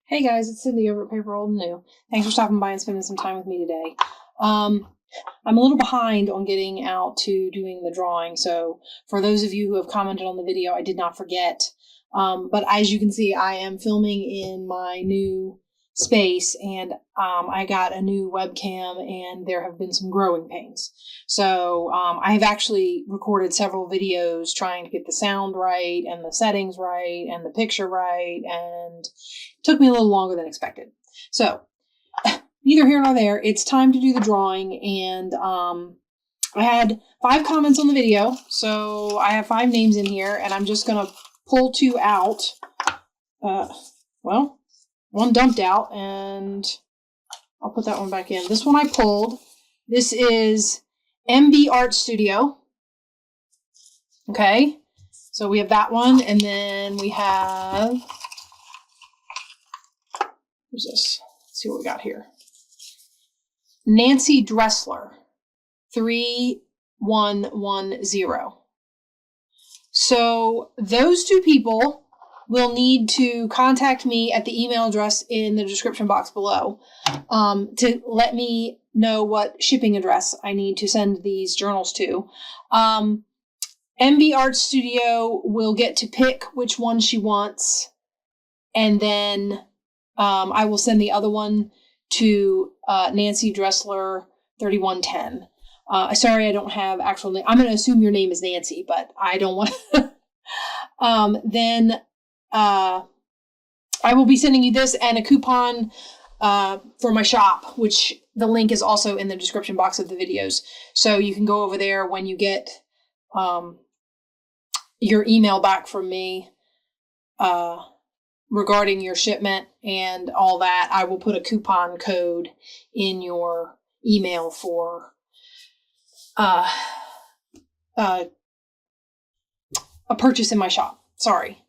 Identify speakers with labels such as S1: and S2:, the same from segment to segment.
S1: Hey guys, it's Cindy over at paper.old.new. Thanks for stopping by and spending some time with me today. I'm a little behind on getting out to doing the drawing, so for those of you who have commented on the video, I did not forget. But as you can see, I am filming in my new space, and I got a new webcam, and there have been some growing pains. So I have actually recorded several videos trying to get the sound right, and the settings right, and the picture right, and it took me a little longer than expected. So neither here nor there, it's time to do the drawing, and I had 5 comments on the video, so I have 5 names in here, and I'm just going to pull 2 out. Well, one dumped out, and I'll put that one back in. This one I pulled. This is MB Art Studio. Okay, so we have that one, and then we have, who's this? Let's see what we got here. Nancy Dressler, 3110. So those 2 people will need to contact me at the email address in the description box below to let me know what shipping address I need to send these journals to. MB Art Studio will get to pick which one she wants, and then I will send the other one to Nancy Dressler 3110. Sorry, I don't have actual name. I'm going to assume your name is Nancy, but I don't want to. Then I will be sending you this and a coupon for my shop, which the link is also in the description box of the videos. So you can go over there when you get your email back from me regarding your shipment and all that. I will put a coupon code in your email for a purchase in my shop. Sorry.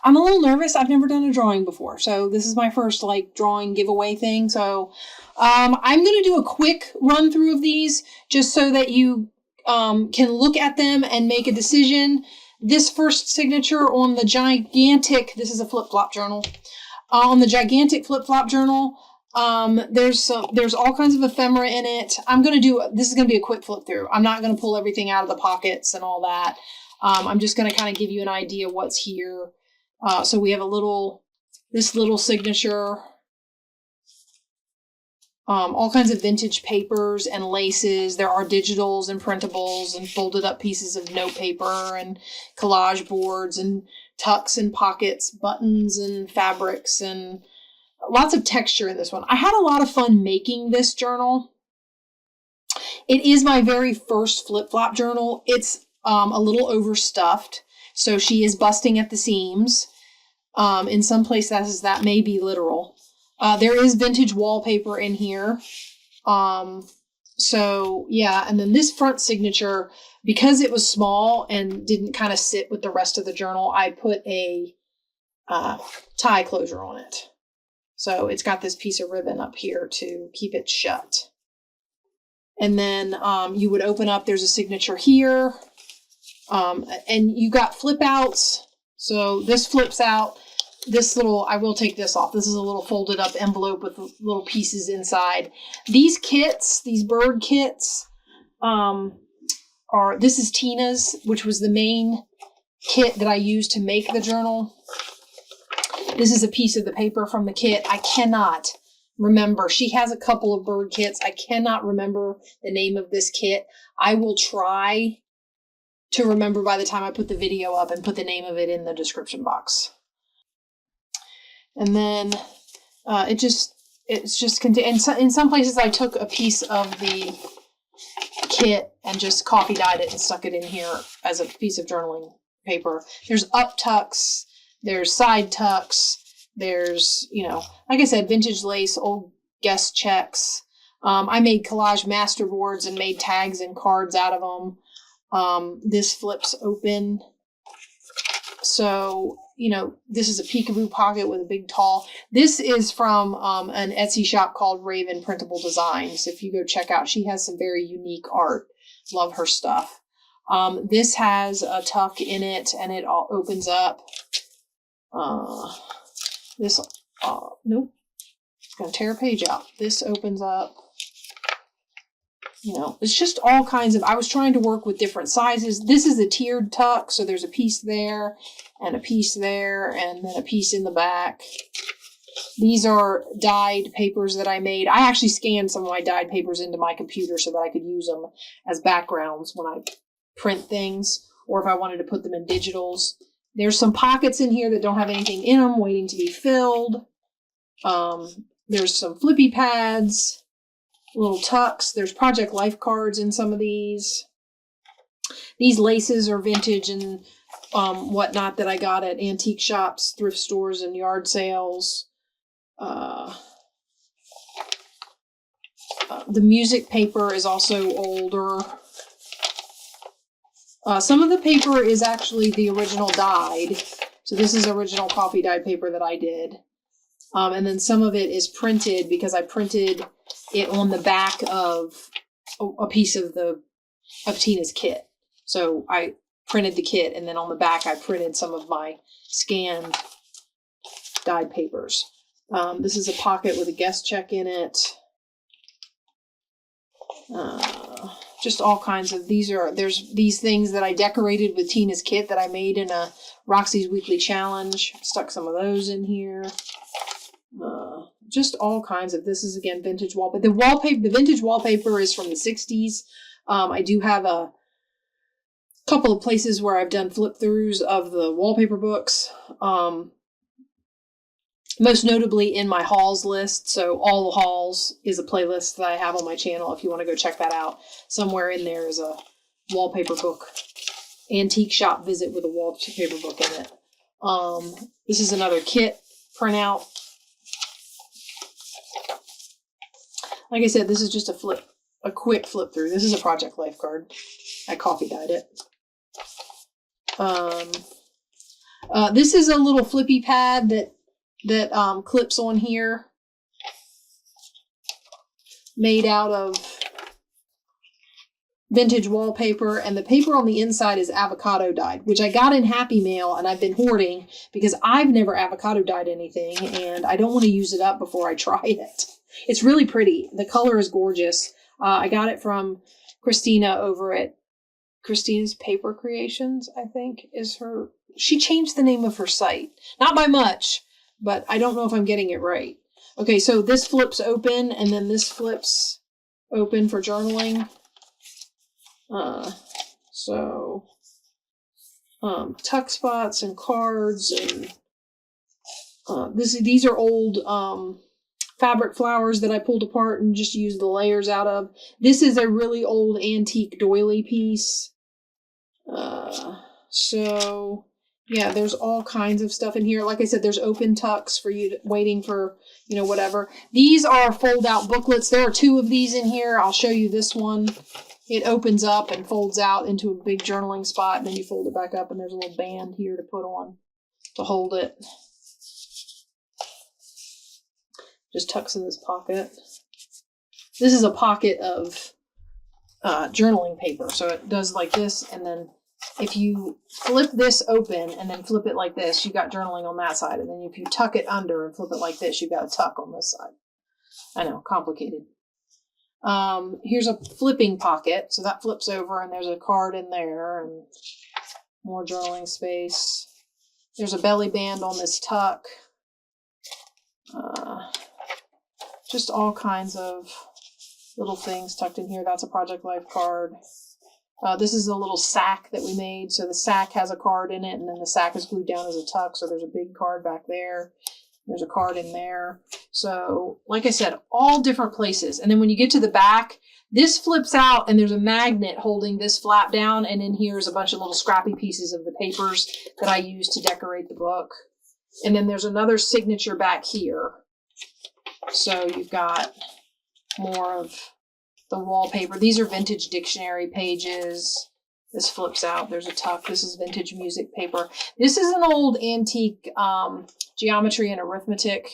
S1: I'm a little nervous. I've never done a drawing before, so this is my first drawing giveaway thing. So I'm going to do a quick run through of these just so that you can look at them and make a decision. This first signature on the gigantic, this is a flip-flop journal. On the gigantic flip-flop journal, there's all kinds of ephemera in it. This is going to be a quick flip through. I'm not going to pull everything out of the pockets and all that. I'm just going to kind of give you an idea what's here. So we have this little signature, all kinds of vintage papers and laces. There are digitals and printables and folded up pieces of note paper and collage boards and tucks and pockets, buttons and fabrics, and lots of texture in this one. I had a lot of fun making this journal. It is my very first flip-flop journal. It's a little overstuffed, so she is busting at the seams. In some places that may be literal. There is vintage wallpaper in here. So yeah, and then this front signature, because it was small and didn't kind of sit with the rest of the journal, I put a tie closure on it. So it's got this piece of ribbon up here to keep it shut. And then you would open up, there's a signature here. And you got flip outs. So this flips out. I will take this off. This is a little folded up envelope with little pieces inside. These kits, these bird kits, this is Tina's, which was the main kit that I used to make the journal. This is a piece of the paper from the kit. I cannot remember. She has a couple of bird kits. I cannot remember the name of this kit. I will try to remember by the time I put the video up and put the name of it in the description box. And then it's just in some places I took a piece of the kit and just coffee dyed it and stuck it in here as a piece of journaling paper. There's up tucks, there's side tucks, there's, like I said, vintage lace, old guest checks. I made collage masterboards and made tags and cards out of them. This flips open. So, this is a peekaboo pocket with a big tall. This is from an Etsy shop called Raven Printable Designs. If you go check out, she has some very unique art. Love her stuff. This has a tuck in it, and it all opens up. This Nope. It's going to tear a page out. This opens up. You know, it's just all kinds of, I was trying to work with different sizes. This is a tiered tuck, so there's a piece there, and a piece there, and then a piece in the back. These are dyed papers that I made. I actually scanned some of my dyed papers into my computer so that I could use them as backgrounds when I print things, or if I wanted to put them in digitals. There's some pockets in here that don't have anything in them, waiting to be filled. There's some flippy pads. Little tucks. There's Project Life cards in some of these. These laces are vintage and whatnot that I got at antique shops, thrift stores, and yard sales. The music paper is also older. Some of the paper is actually the original dyed. So this is original coffee dyed paper that I did. And then some of it is printed because I printed it on the back of a piece of Tina's kit. So I printed the kit, and then on the back I printed some of my scanned dyed papers. This is a pocket with a guest check in it. Just all kinds of, there's these things that I decorated with Tina's kit that I made in a Roxy's Weekly Challenge. Stuck some of those in here. Just all kinds of, this is again vintage wallpaper. The vintage wallpaper is from the 60s. I do have a couple of places where I've done flip throughs of the wallpaper books. Most notably in my hauls list. So all the hauls is a playlist that I have on my channel if you want to go check that out. Somewhere in there is a wallpaper book, antique shop visit with a wallpaper book in it. This is another kit printout. Like I said, this is just a quick flip through. This is a Project Life card. I coffee dyed it. This is a little flippy pad that clips on here. Made out of vintage wallpaper, and the paper on the inside is avocado dyed, which I got in Happy Mail and I've been hoarding because I've never avocado dyed anything and I don't want to use it up before I try it. It's really pretty. The color is gorgeous. I got it from Christina over at Christina's Paper Creations, I think is her. She changed the name of her site. Not by much, but I don't know if I'm getting it right. Okay, so this flips open and then this flips open for journaling. Tuck spots and cards and these are old fabric flowers that I pulled apart and just used the layers out of. This is a really old antique doily piece. So yeah, there's all kinds of stuff in here. Like I said, there's open tucks for you waiting for, whatever. These are fold out booklets. There are 2 of these in here. I'll show you this one. It opens up and folds out into a big journaling spot, and then you fold it back up, and there's a little band here to put on to hold it. Just tucks in this pocket. This is a pocket of journaling paper. So it does like this, and then if you flip this open and then flip it like this, you got journaling on that side. And then if you tuck it under and flip it like this, you got a tuck on this side. I know, complicated. Here's a flipping pocket. So that flips over and there's a card in there and more journaling space. There's a belly band on this tuck. Just all kinds of little things tucked in here. That's a Project Life card. This is a little sack that we made. So the sack has a card in it, and then the sack is glued down as a tuck. So there's a big card back there. There's a card in there. So like I said, all different places. And then when you get to the back, this flips out and there's a magnet holding this flap down. And in here is a bunch of little scrappy pieces of the papers that I used to decorate the book. And then there's another signature back here. So you've got more of the wallpaper. These are vintage dictionary pages. This flips out. There's a tuck. This is vintage music paper. This is an old antique geometry and arithmetic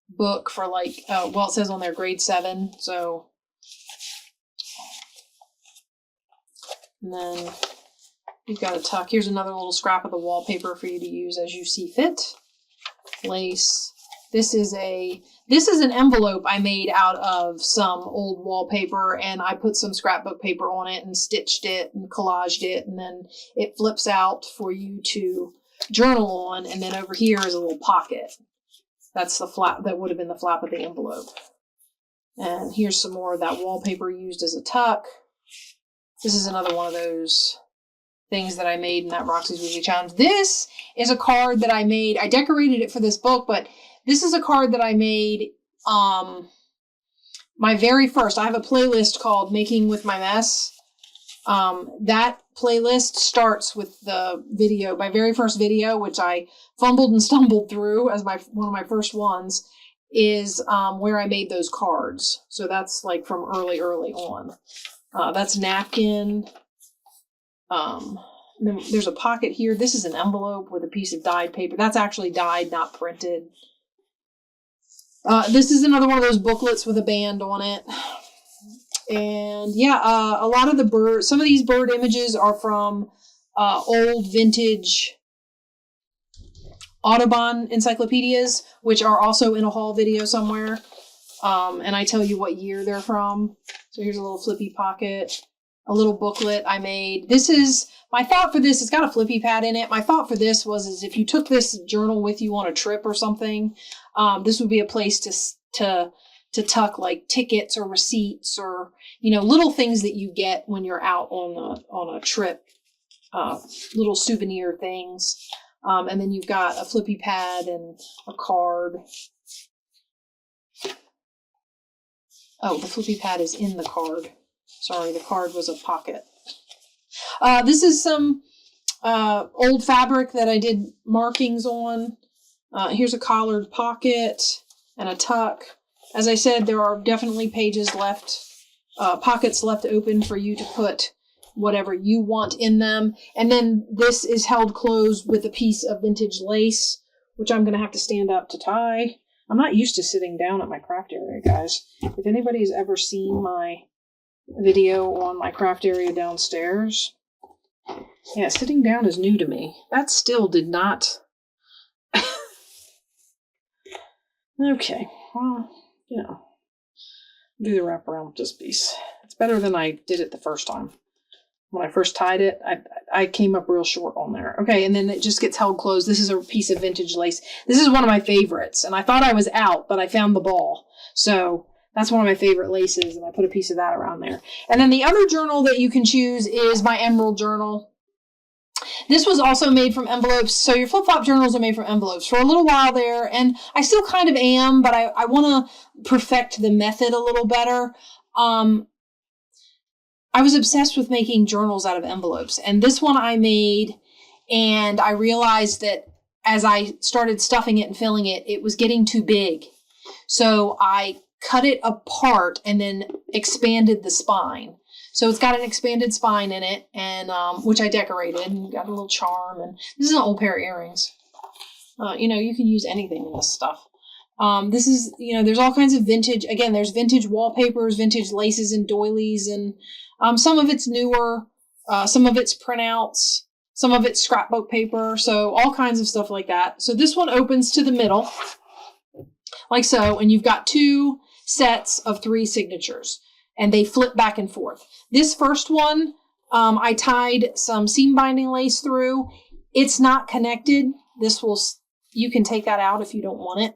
S1: book for like, well, it says on there grade 7. So, and then you've got a tuck. Here's another little scrap of the wallpaper for you to use as you see fit. Lace. This is an envelope I made out of some old wallpaper, and I put some scrapbook paper on it and stitched it and collaged it, and then it flips out for you to journal on, and then over here is a little pocket. That's the flap, that would have been the flap of the envelope. And here's some more of that wallpaper used as a tuck. This is another one of those things that I made in that Roxy's Weekly Challenge. This is a card that I made. I decorated it for this book, but this is a card that I made my very first. I have a playlist called Making With My Mess. That playlist starts with the video, my very first video, which I fumbled and stumbled through as one of my first ones, is where I made those cards. So that's like from early on. That's napkin. Then there's a pocket here. This is an envelope with a piece of dyed paper. That's actually dyed, not printed. This is another one of those booklets with a band on it. And yeah, a lot of the birds, some of these bird images are from old vintage Audubon encyclopedias, which are also in a haul video somewhere. And I tell you what year they're from. So here's a little flippy pocket, a little booklet I made. This is, my thought for this, it's got a flippy pad in it. My thought for this is if you took this journal with you on a trip or something, this would be a place to tuck like tickets or receipts or, little things that you get when you're out on a trip, little souvenir things. And then you've got a flippy pad and a card. Oh, the flippy pad is in the card. Sorry, the card was a pocket. This is some old fabric that I did markings on. Here's a collared pocket and a tuck. As I said, there are definitely pages left, pockets left open for you to put whatever you want in them. And then this is held closed with a piece of vintage lace, which I'm going to have to stand up to tie. I'm not used to sitting down at my craft area, guys. If anybody's ever seen my video on my craft area downstairs, yeah, sitting down is new to me. That still did not... Okay, well, do the wraparound with this piece. It's better than I did it the first time. When I first tied it, I came up real short on there. Okay, and then it just gets held closed. This is a piece of vintage lace. This is one of my favorites, and I thought I was out, but I found the ball. So that's one of my favorite laces, and I put a piece of that around there. And then the other journal that you can choose is my Emerald journal. This was also made from envelopes. So your flip-flop journals are made from envelopes for a little while there, and I still kind of am, but I want to perfect the method a little better. I was obsessed with making journals out of envelopes, and this one I made, and I realized that as I started stuffing it and filling it, it was getting too big. So I cut it apart and then expanded the spine. So it's got an expanded spine in it, and which I decorated and got a little charm. And this is an old pair of earrings. You can use anything in this stuff. This is, there's all kinds of vintage. Again, there's vintage wallpapers, vintage laces and doilies, and some of it's newer, some of it's printouts, some of it's scrapbook paper. So all kinds of stuff like that. So this one opens to the middle, like so, and you've got 2 sets of 3 signatures, and they flip back and forth. This first one, I tied some seam binding lace through. It's not connected. You can take that out if you don't want it.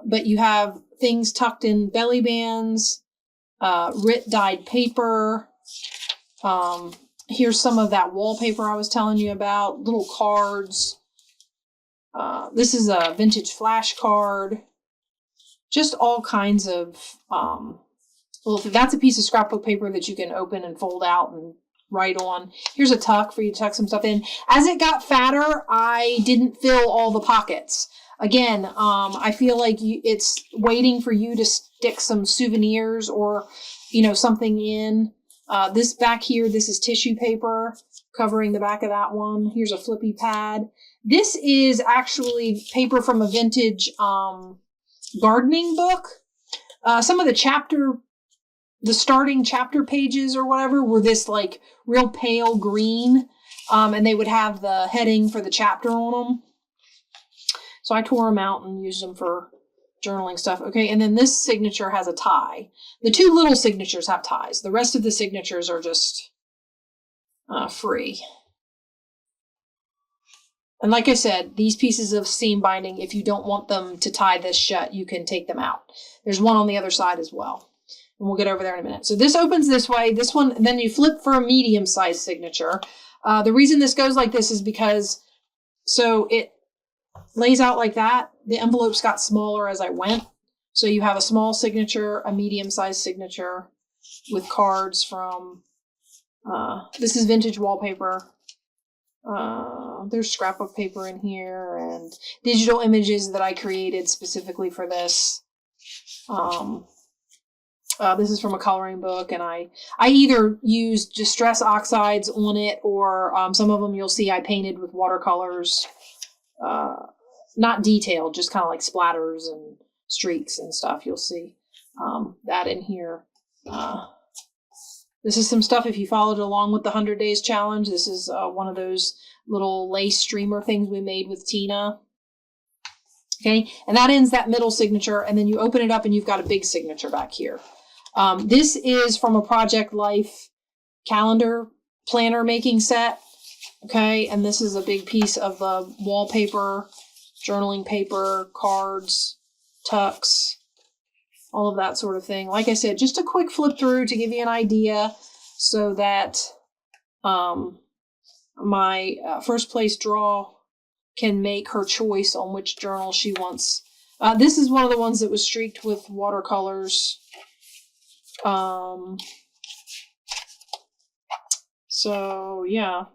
S1: But you have things tucked in belly bands, writ dyed paper. Here's some of that wallpaper I was telling you about, little cards. This is a vintage flash card. Just all kinds of, that's a piece of scrapbook paper that you can open and fold out and write on. Here's a tuck for you to tuck some stuff in. As it got fatter, I didn't fill all the pockets. Again, I feel like it's waiting for you to stick some souvenirs or, something in. This back here, this is tissue paper covering the back of that one. Here's a flippy pad. This is actually paper from a vintage gardening book. Some of the starting chapter pages or whatever were this like real pale green, and they would have the heading for the chapter on them. So I tore them out and used them for journaling stuff. Okay, and then this signature has a tie. The two little signatures have ties. The rest of the signatures are just free. And like I said, these pieces of seam binding, if you don't want them to tie this shut, you can take them out. There's one on the other side as well. And we'll get over there in a minute. So this opens this way. This one, then you flip for a medium-sized signature. The reason this goes like this is because, so it lays out like that. The envelopes got smaller as I went. So you have a small signature, a medium-sized signature with cards from, this is vintage wallpaper. There's scrapbook paper in here and digital images that I created specifically for this. This is from a coloring book, and I either used Distress Oxides on it, or some of them you'll see I painted with watercolors. Not detailed, just kind of like splatters and streaks and stuff. You'll see that in here. This is some stuff if you followed along with the 100 Days Challenge. This is one of those little lace streamer things we made with Tina. Okay, and that ends that middle signature, and then you open it up and you've got a big signature back here. This is from a Project Life calendar planner making set. Okay, and this is a big piece of the wallpaper, journaling paper, cards, tucks, all of that sort of thing. Like I said, just a quick flip through to give you an idea so that my first place draw can make her choice on which journal she wants. This is one of the ones that was streaked with watercolors. So yeah.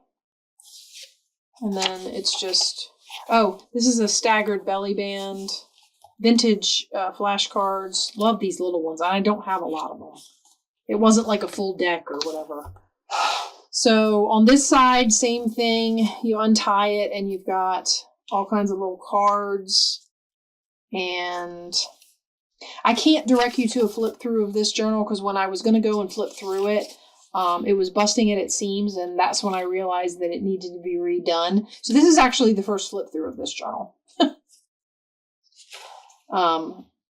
S1: And then it's just, oh, this is a staggered belly band. Vintage flashcards. Love these little ones. I don't have a lot of them. It wasn't like a full deck or whatever. So on this side, same thing. You untie it and you've got all kinds of little cards. And I can't direct you to a flip through of this journal because when I was going to go and flip through it, it was busting at its seams, and that's when I realized that it needed to be redone. So this is actually the first flip through of this journal.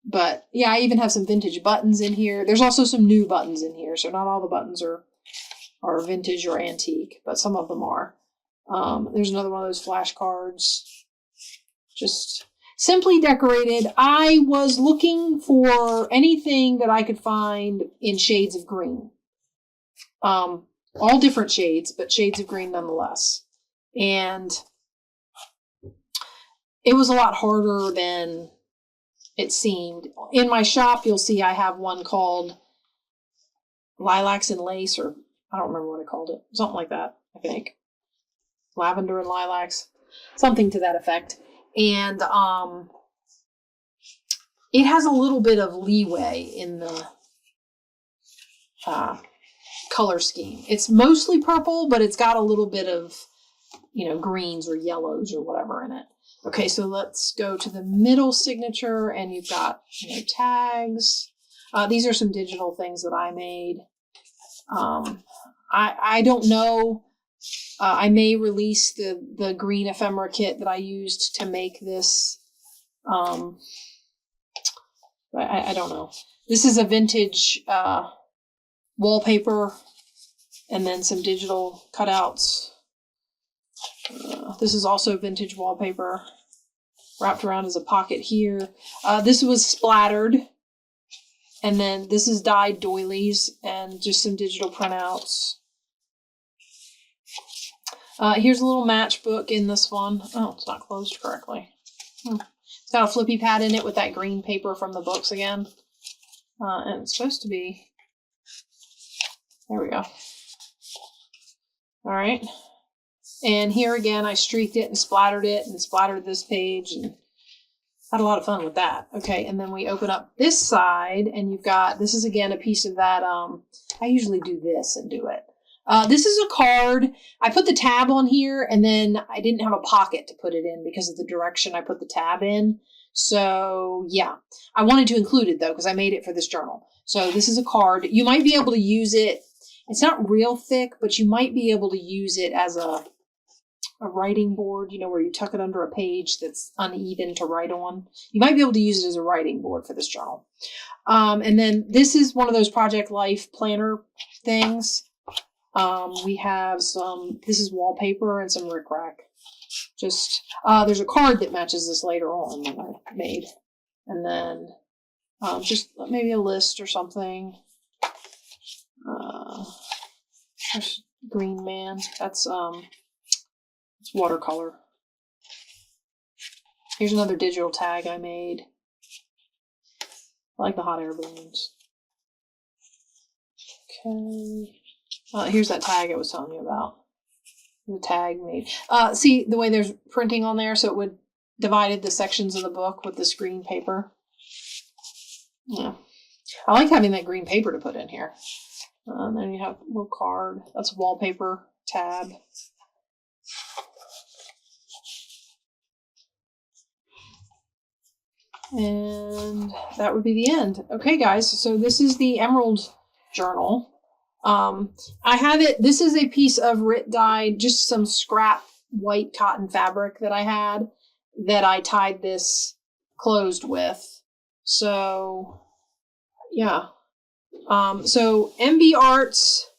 S1: But yeah, I even have some vintage buttons in here. There's also some new buttons in here, so not all the buttons are vintage or antique, but some of them are. There's another one of those flashcards. Just simply decorated. I was looking for anything that I could find in shades of green. All different shades, but shades of green nonetheless. And it was a lot harder than it seemed. In my shop, you'll see I have one called Lilacs and Lace, or I don't remember what I called it. Something like that, I think. Lavender and Lilacs. Something to that effect. And it has a little bit of leeway in the color scheme. It's mostly purple, but it's got a little bit of, greens or yellows or whatever in it. Okay, so let's go to the middle signature, and you've got, tags. These are some digital things that I made. I don't know. I may release the green ephemera kit that I used to make this. I don't know. This is a vintage wallpaper, and then some digital cutouts. This is also vintage wallpaper wrapped around as a pocket here. This was splattered, and then this is dyed doilies and just some digital printouts. Here's a little matchbook in this one. Oh, it's not closed correctly. It's got a flippy pad in it with that green paper from the books again. And it's supposed to be... There we go. All right. And here again, I streaked it and splattered this page, and had a lot of fun with that. Okay, and then we open up this side, and you've got, this is again a piece of that, I usually do this and do it. This is a card. I put the tab on here, and then I didn't have a pocket to put it in because of the direction I put the tab in. So yeah, I wanted to include it though, because I made it for this journal. So this is a card. You might be able to use it. It's not real thick, but you might be able to use it as a a writing board, you know, where you tuck it under a page that's uneven to write on. You might be able to use it as a writing board for this journal. And then this is one of those Project Life planner things. We have some, this is wallpaper and some rickrack. Just, there's a card that matches this later on that I made. And then, just maybe a list or something. There's Green Man. That's, it's watercolor. Here's another digital tag I made. I like the hot air balloons. Okay. Here's that tag I was telling you about. The tag made. See the way there's printing on there, so it would divided the sections of the book with this green paper. Yeah. I like having that green paper to put in here. And then you have a little card. That's a wallpaper tab. And that would be the end. Okay, guys, so this is the Emerald Journal. I have it, this is a piece of Rit dyed, just some scrap white cotton fabric that I had that I tied this closed with. So, yeah. So MB Arts,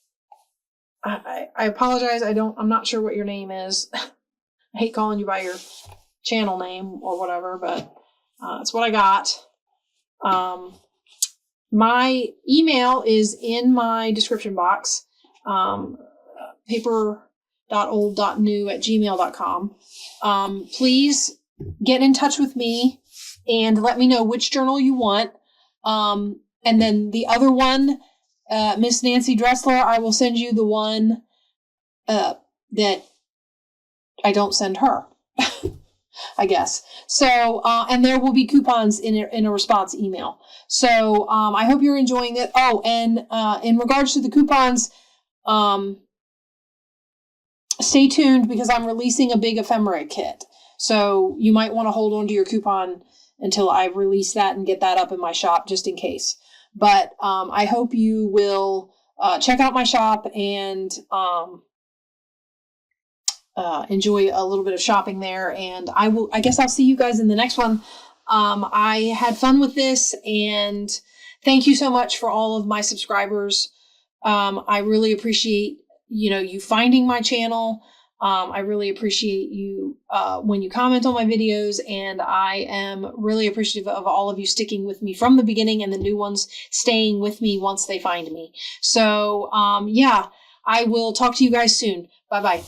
S1: I apologize, I'm not sure what your name is. I hate calling you by your channel name or whatever, but it's what I got. My email is in my description box, paper.old.new@gmail.com. Please get in touch with me and let me know which journal you want. And then the other one, Miss Nancy Dressler, I will send you the one that I don't send her. I guess. So, and there will be coupons in a response email. So, I hope you're enjoying it. Oh, and in regards to the coupons, stay tuned because I'm releasing a big ephemera kit. So you might want to hold on to your coupon until I release that and get that up in my shop just in case. But I hope you will check out my shop and enjoy a little bit of shopping there, and I guess I'll see you guys in the next one. I had fun with this, and thank you so much for all of my subscribers. I really appreciate, you finding my channel. I really appreciate you, when you comment on my videos, and I am really appreciative of all of you sticking with me from the beginning and the new ones staying with me once they find me. So, yeah, I will talk to you guys soon. Bye-bye.